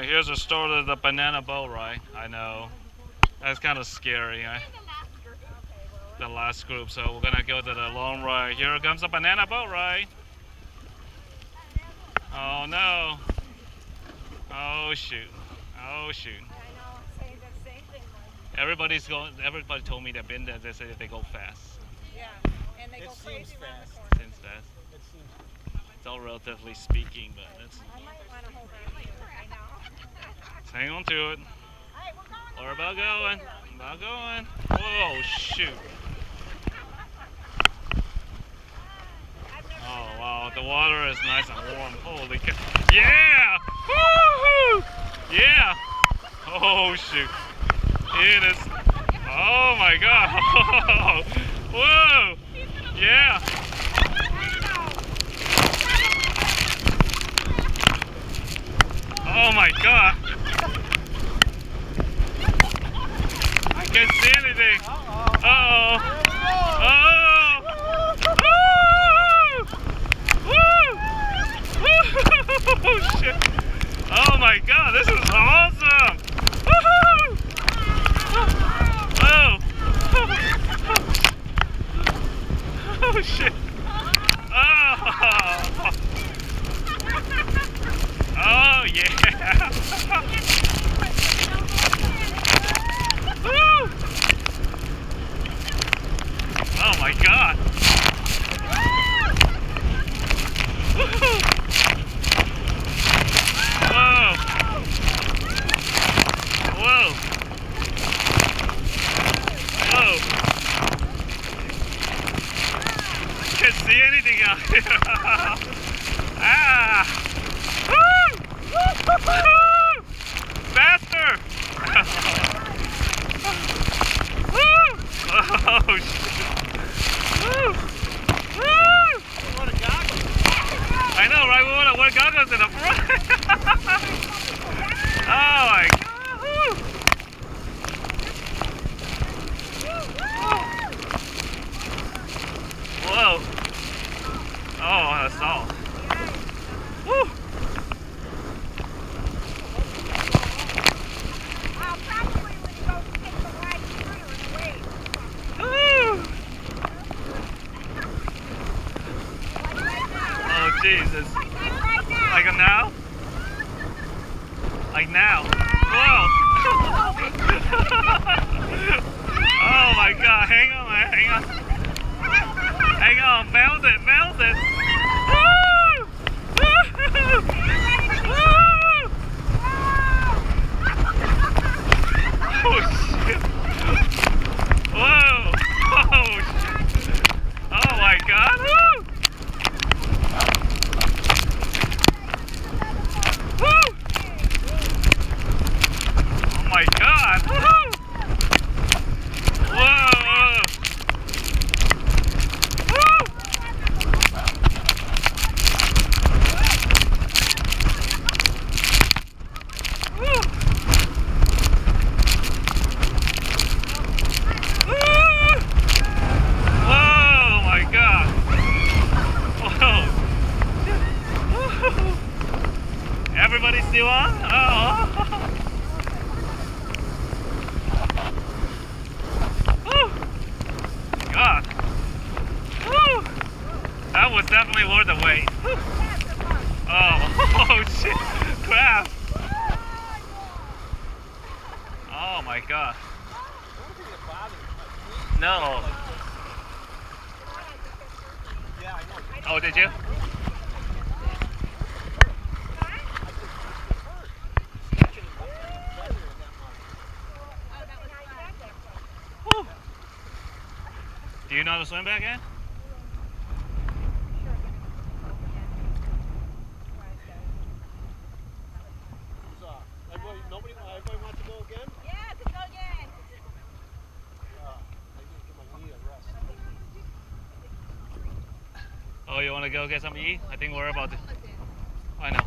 Alright, here's the start of the banana boat ride. I know. That's kind of scary. The last group, so we're gonna go to the long ride. Here comes the banana boat ride. Oh no. Oh shoot. Oh shoot. Everybody told me they've been there, they say that they go fast. Yeah, and they go crazy around the corner. Seems fast. It's all relatively speaking, but it's. I might want to hold on to it. I know. Hang on to it. Alright, we're going. We're about going. About going. Whoa, shoot. Oh wow, the water is nice and warm. Holy cow. Yeah! Woo-hoo! Yeah! Oh shoot. It is. Oh my god. Whoa! Yeah! Oh my god! I can't see anything. Uh-oh. Oh! Oh shit! Oh my god, this is awesome! Woohoo! Oh! Oh shit! Oh! Oh yeah! Woo! Oh my god! Woo! Whoa! Whoa! Whoa! I can't see anything out here. Ah! Woo! Woo! Faster! Woo! Oh shit! Woo! Woo! I know, right? We want to wear goggles in the front. Oh my god! Woo! Whoa! Oh, that's all. Woo! Probably when you go take the ride through and wait. Woo! Oh Jesus! Like now? Like now? Whoa! Oh my god! Hang on, man! Hang on! Hang on! Bounce it! Bounce it! Woo! Woo! Woo! Oh shit! Whoa! Oh shit! Oh my god! Woo! Woo! Oh my god! Woo! Whoa! Woo! Woo! Woo! Oh my god! Whoa! Woo! Everybody still on? Oh! Woo! God! Woo! That was definitely worth the wait. Oh! Oh shit! Crap! Oh my god! No! Oh, did you? Woo. Do you know how to swim back in? Everybody wants to go again? Yeah, let's go again. I need to give my knee a rest. Oh, you want to go get something to eat? I think we're about to. I know.